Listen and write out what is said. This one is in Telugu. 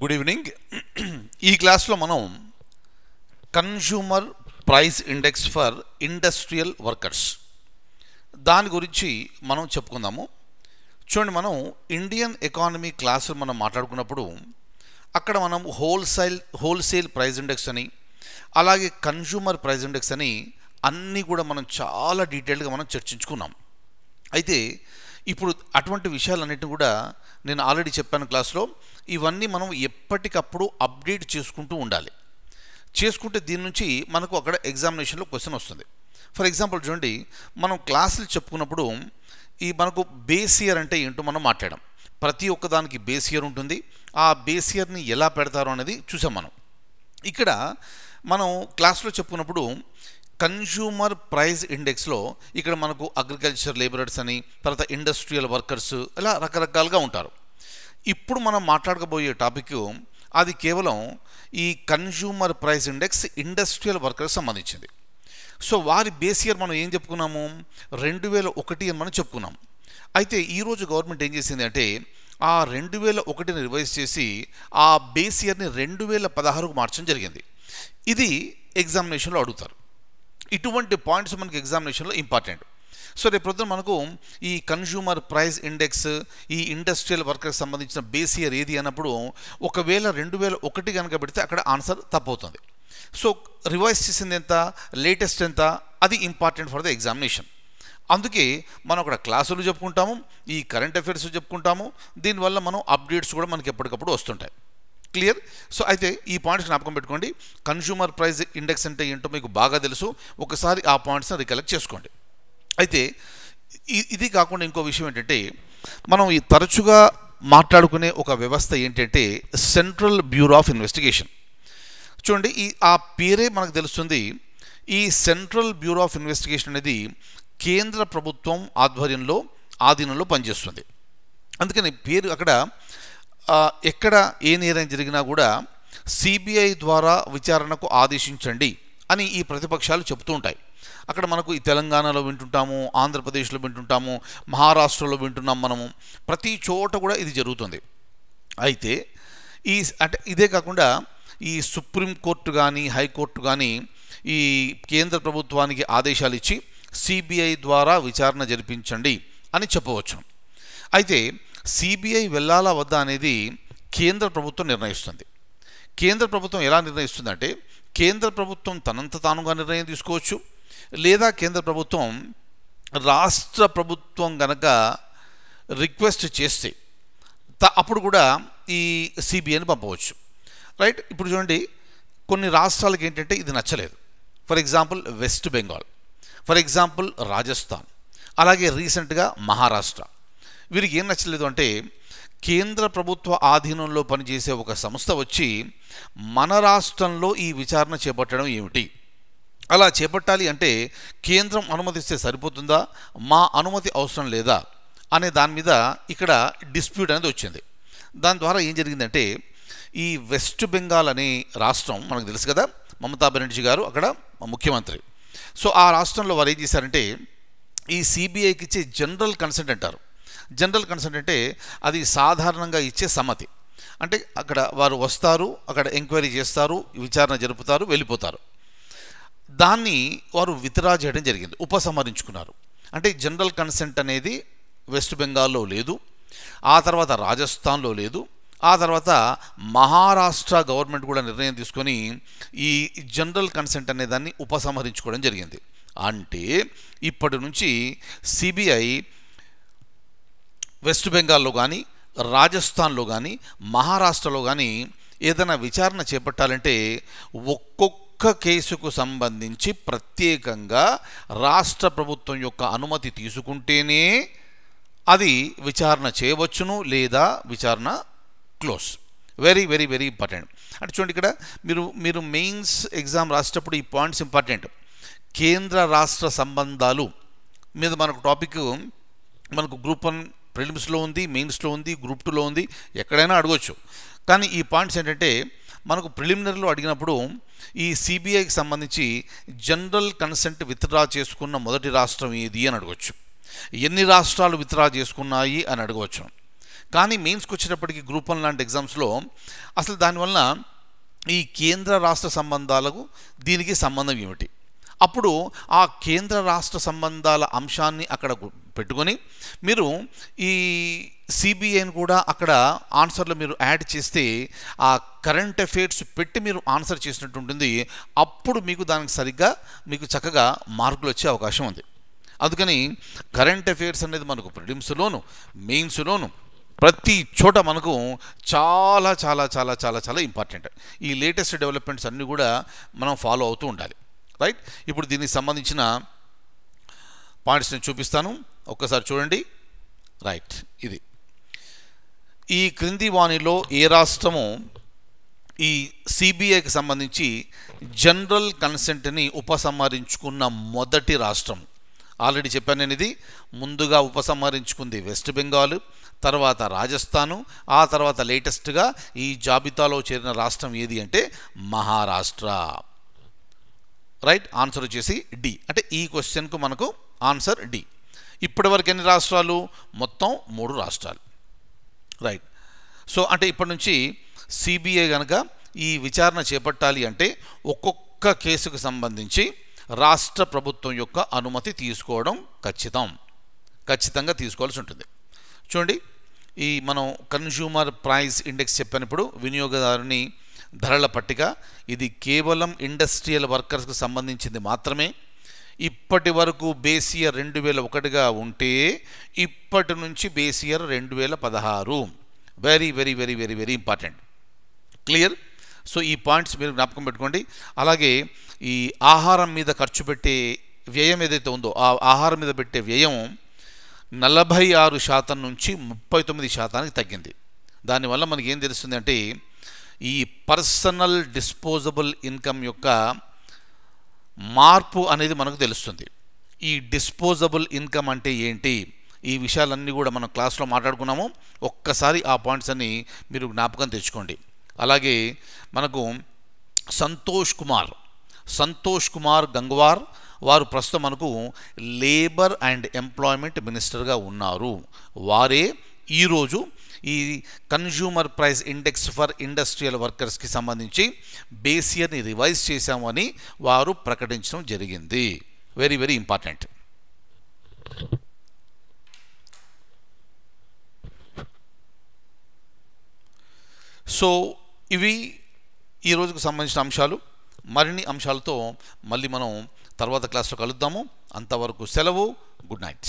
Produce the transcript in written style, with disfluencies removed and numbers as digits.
Good evening. ఈ క్లాస్లో మనం consumer price index for industrial workers దాని గురించి మనం చెప్పుకుందాము. చూడండి, మనం ఇండియన్ ఎకానమీ క్లాసులు మనం మాట్లాడుకున్నప్పుడు అక్కడ మనం హోల్సేల్ ప్రైస్ ఇండెక్స్ అని, అలాగే కన్జ్యూమర్ ప్రైస్ ఇండెక్స్ అని అన్నీ కూడా మనం చాలా డీటెయిల్గా మనం చర్చించుకున్నాం. అయితే ఇప్పుడు అటువంటి విషయాలన్నిటిని కూడా నేను ఆల్రెడీ చెప్పాను క్లాస్లో. ఇవన్నీ మనం ఎప్పటికప్పుడు అప్డేట్ చేసుకుంటూ ఉండాలి. చేసుకుంటే దీని నుంచి మనకు అక్కడ ఎగ్జామినేషన్లో క్వశ్చన్ వస్తుంది. ఫర్ ఎగ్జాంపుల్ చూడండి, మనం క్లాసులు చెప్పుకున్నప్పుడు మనకు బేస్ ఇయర్ అంటే ఏంటో మనం మాట్లాడాం. ప్రతి ఒక్కదానికి బేస్ ఇయర్ ఉంటుంది. ఆ బేస్ ఇయర్ని ఎలా పెడతారో అనేది చూసాం. ఇక్కడ మనం క్లాస్లో చెప్పుకున్నప్పుడు కన్జ్యూమర్ ప్రైస్ ఇండెక్స్లో ఇక్కడ మనకు అగ్రికల్చర్ లేబరర్స్ అని, తర్వాత ఇండస్ట్రియల్ వర్కర్స్, ఇలా రకరకాలుగా ఉంటారు. ఇప్పుడు మనం మాట్లాడకపోయే టాపిక్ అది కేవలం ఈ consumer price index industrial workers సంబంధించింది. సో వారి బేస్ ఇయర్ మనం ఏం చెప్పుకున్నాము, 2001 అని మనం చెప్పుకున్నాం. అయితే ఈరోజు గవర్నమెంట్ ఏం చేసింది అంటే ఆ 2001ని రివైజ్ చేసి ఆ బేస్ ఇయర్ని 2016కు మార్చడం జరిగింది. ఇది ఎగ్జామినేషన్లో అడుగుతారు. ఇటువంటి పాయింట్స్ మనకి ఎగ్జామినేషన్లో ఇంపార్టెంట్. సో రేపు పొద్దున మనకు ఈ కన్జ్యూమర్ ప్రైస్ ఇండెక్స్, ఈ ఇండస్ట్రియల్ వర్కర్కి సంబంధించిన బేస్ ఇయర్ ఏది అన్నప్పుడు ఒకవేళ 2001 కనుక పెడితే అక్కడ ఆన్సర్ తప్పవుతుంది. సో రివైజ్ చేసింది ఎంత, లేటెస్ట్ ఎంత, అది ఇంపార్టెంట్ ఫర్ ద ఎగ్జామినేషన్. అందుకే మనం అక్కడ క్లాసులు చెప్పుకుంటాము, ఈ కరెంట్ అఫైర్స్ చెప్పుకుంటాము. దీనివల్ల మనం అప్డేట్స్ కూడా మనకి ఎప్పటికప్పుడు వస్తుంటాయి. క్లియర్? సో అయితే ఈ పాయింట్స్ జ్ఞాపకం పెట్టుకోండి. కన్జ్యూమర్ ప్రైస్ ఇండెక్స్ అంటే ఏంటో మీకు బాగా తెలుసు. ఒకసారి ఆ పాయింట్స్ని రికలెక్ట్ చేసుకోండి. అయితే ఇది కాకుండా ఇంకో విషయం ఏంటంటే మనం ఈ తరచుగా మాట్లాడుకునే ఒక వ్యవస్థ ఏంటంటే సెంట్రల్ బ్యూరో ఆఫ్ ఇన్వెస్టిగేషన్. చూడండి, ఆ పేరే మనకు తెలుస్తుంది. ఈ సెంట్రల్ బ్యూరో ఆఫ్ ఇన్వెస్టిగేషన్ అనేది కేంద్ర ప్రభుత్వం ఆధీనంలో పనిచేస్తుంది. అందుకని పేరు అక్కడ ఎక్కడ ఏ నేరం జరిగినా కూడా సిబిఐ ద్వారా విచారణకు ఆదేశించండి అని ఈ ప్రతిపక్షాలు చెబుతూ ఉంటాయి. అక్కడ మనకు ఈ తెలంగాణలో వింటుంటాము, ఆంధ్రప్రదేశ్లో వింటుంటాము, మహారాష్ట్రలో వింటున్నాం మనము. ప్రతి చోట కూడా ఇది జరుగుతుంది. అయితే అంటే ఇదే కాకుండా ఈ సుప్రీంకోర్టు కానీ, హైకోర్టు కానీ ఈ కేంద్ర ప్రభుత్వానికి ఆదేశాలు ఇచ్చి సిబిఐ ద్వారా విచారణ జరిపించండి అని చెప్పవచ్చు. అయితే సిబిఐ వెళ్ళాలా వద్దా అనేది కేంద్ర ప్రభుత్వం నిర్ణయిస్తుంది. కేంద్ర ప్రభుత్వం ఎలా నిర్ణయిస్తుందంటే కేంద్ర ప్రభుత్వం తనంత తానుగా నిర్ణయం తీసుకోవచ్చు, లేదా కేంద్ర ప్రభుత్వం రాష్ట్ర ప్రభుత్వం గనక రిక్వెస్ట్ చేస్తే అప్పుడు కూడా ఈ సిబిఐని పంపవచ్చు. రైట్? ఇప్పుడు చూడండి, కొన్ని రాష్ట్రాలకు ఏంటంటే ఇది నచ్చలేదు. For example west Bengal, for example Rajasthan, అలాగే రీసెంట్గా మహారాష్ట్ర. వీరికి ఏం నచ్చలేదు అంటే కేంద్ర ప్రభుత్వ ఆధీనంలో పనిచేసే ఒక సంస్థ వచ్చి మన రాష్ట్రంలో ఈ విచారణ చేపట్టడం ఏమిటి, అలా చేపట్టాలి అంటే కేంద్రం అనుమతిస్తే సరిపోతుందా, మా అనుమతి అవసరం లేదా అనే దాని మీద ఇక్కడ డిస్ప్యూట్ అనేది వచ్చింది. దాని ద్వారా ఏం జరిగిందంటే ఈ వెస్ట్ బెంగాల్ అనే రాష్ట్రం మనకు తెలుసు కదా, మమతా బెనర్జీ గారు అక్కడ ముఖ్యమంత్రి. సో ఆ రాష్ట్రంలో వారు ఏం చేశారంటే ఈ సిబిఐకి ఇచ్చే జనరల్ కన్సెంట్ అంటారు. జనరల్ కన్సెంట్ అంటే అది సాధారణంగా ఇచ్చే సమ్మతి. అంటే అక్కడ వారు వస్తారు, అక్కడ ఎంక్వైరీ చేస్తారు, విచారణ జరుపుతారు, వెళ్ళిపోతారు. దాన్ని వారు విత్డ్రా చేయడం జరిగింది, ఉపసంహరించుకున్నారు. అంటే జనరల్ కన్సెంట్ అనేది వెస్ట్ బెంగాల్లో లేదు, ఆ తర్వాత రాజస్థాన్లో లేదు, ఆ తర్వాత మహారాష్ట్ర గవర్నమెంట్ కూడా నిర్ణయం తీసుకొని ఈ జనరల్ కన్సెంట్ అనే దాన్ని ఉపసంహరించుకోవడం జరిగింది. అంటే ఇప్పటి నుంచి సిబిఐ వెస్ట్ బెంగాల్లో కానీ, రాజస్థాన్లో కానీ, మహారాష్ట్రలో కానీ ఏదైనా విచారణ చేపట్టాలంటే ఒక్కొక్క కేసుకు సంబంధించి ప్రత్యేకంగా రాష్ట్ర ప్రభుత్వం యొక్క అనుమతి తీసుకుంటేనే అది విచారణ చేయవచ్చును, లేదా విచారణ close. Very very very important. అంటే చూడండి, ఇక్కడ మీరు మెయిన్స్ ఎగ్జామ్ రాసేటప్పుడు ఈ పాయింట్స్ ఇంపార్టెంట్. కేంద్ర రాష్ట్ర సంబంధాలు మీద మనకు టాపిక్ మనకు గ్రూప్ 1 ప్రిలిమ్స్లో ఉంది, మెయిన్స్లో ఉంది, గ్రూప్ 2లో ఉంది, ఎక్కడైనా అడగవచ్చు. కానీ ఈ పాయింట్స్ ఏంటంటే మనకు ప్రిలిమినరీలో అడిగినప్పుడు ఈ సిబిఐకి సంబంధించి జనరల్ కన్సెంట్ విత్డ్రా చేసుకున్న మొదటి రాష్ట్రం ఏది అని అడగవచ్చు, ఎన్ని రాష్ట్రాలు విత్డ్రా చేసుకున్నాయి అని అడగవచ్చు. కానీ మెయిన్స్కి వచ్చేటప్పటికి గ్రూప్ 1 లాంటి ఎగ్జామ్స్లో అసలు దానివల్ల ఈ కేంద్ర రాష్ట్ర సంబంధాలకు దీనికి సంబంధం ఏమిటి, అప్పుడు ఆ కేంద్ర రాష్ట్ర సంబంధాల అంశాన్ని అక్కడ పెట్టుకొని మీరు ఈ సిబిఐని కూడా అక్కడ ఆన్సర్లో మీరు యాడ్ చేస్తే ఆ కరెంట్ అఫైర్స్ పెట్టి మీరు ఆన్సర్ చేసినట్టు ఉంటుంది. అప్పుడు మీకు దానికి సరిగ్గా మీకు చక్కగా మార్కులు వచ్చే అవకాశం ఉంది. అందుకని కరెంట్ అఫైర్స్ అనేది మనకు ప్రిలిమ్స్లోను మెయిన్స్లోను ప్రతి చోట మనకు చాలా చాలా చాలా చాలా చాలా ఇంపార్టెంట్. ఈ లేటెస్ట్ డెవలప్మెంట్స్ అన్నీ కూడా మనం ఫాలో అవుతూ ఉండాలి. రైట్, ఇప్పుడు దీనికి సంబంధించిన పాయింట్స్ నేను చూపిస్తాను, ఒక్కసారి చూడండి. రైట్, ఇది ఈ క్రింది వాణిలో ఏ రాష్ట్రము ఈ సిబిఐకి సంబంధించి జనరల్ కన్సెంట్ని ఉపసంహరించుకున్న మొదటి రాష్ట్రం? ఆల్రెడీ చెప్పాను నేను, ఇది ముందుగా ఉపసంహరించుకుంది వెస్ట్ బెంగాల్, తర్వాత రాజస్థాను, ఆ తర్వాత లేటెస్ట్గా ఈ జాబితాలో చేరిన రాష్ట్రం ఏది అంటే మహారాష్ట్ర. రైట్, ఆన్సర్ వచ్చేసి డి. అంటే ఈ క్వశ్చన్కు మనకు ఆన్సర్ డి. ఇప్పటివరకు ఎన్ని రాష్ట్రాలు? మొత్తం 3 రాష్ట్రాలు. రైట్, సో అంటే ఇప్పటి నుంచి సిబిఐ కనుక ఈ విచారణ చేపట్టాలి అంటే ఒక్కొక్క కేసుకు సంబంధించి రాష్ట్ర ప్రభుత్వం యొక్క అనుమతి తీసుకోవడం ఖచ్చితంగా తీసుకోవాల్సి ఉంటుంది. చూడండి, ఈ మనం కన్జ్యూమర్ ప్రైస్ ఇండెక్స్ చెప్పినప్పుడు వినియోగదారుని ధరల పట్టిక, ఇది కేవలం ఇండస్ట్రియల్ వర్కర్స్కి సంబంధించింది మాత్రమే. ఇప్పటి వరకు బేస్ ఇయర్ 2001గా ఉంటే ఇప్పటి నుంచి base year 2016. Very very very very very important. Clear? So ఈ పాయింట్స్ మీరు జ్ఞాపకం పెట్టుకోండి. అలాగే ఈ ఆహారం మీద ఖర్చు పెట్టే వ్యయం ఏదైతే ఉందో ఆ ఆహారం మీద పెట్టే వ్యయం 46% నుంచి 39%కి తగ్గింది. దానివల్ల మనకి ఏం తెలుస్తుంది అంటే ఈ పర్సనల్ డిస్పోజబుల్ ఇన్కమ్ యొక్క మార్పు అనేది మనకు తెలుస్తుంది. ఈ డిస్పోజబుల్ ఇన్కమ్ అంటే ఏంటి, ఈ విషయాలన్నీ కూడా మనం క్లాస్లో మాట్లాడుకున్నాము. ఒక్కసారి ఆ పాయింట్స్ అన్ని మీరు జ్ఞాపకం తెచ్చుకోండి. అలాగే మనకు సంతోష్ కుమార్ గంగ్వార్ వారు ప్రస్తుతం మనకు లేబర్ అండ్ ఎంప్లాయ్మెంట్ మినిస్టర్గా ఉన్నారు. వారే ఈరోజు ఈ consumer price index for industrial వర్కర్స్కి సంబంధించి బేస్ ఇయర్ని రివైజ్ చేశామని వారు ప్రకటించడం జరిగింది. Very very important. సో ఇవి ఈ రోజుకు సంబంధించిన అంశాలు. మరిన్ని అంశాలతో మళ్ళీ మనం తర్వాత క్లాస్లో కలుద్దాము. అంతవరకు సెలవు. Good night.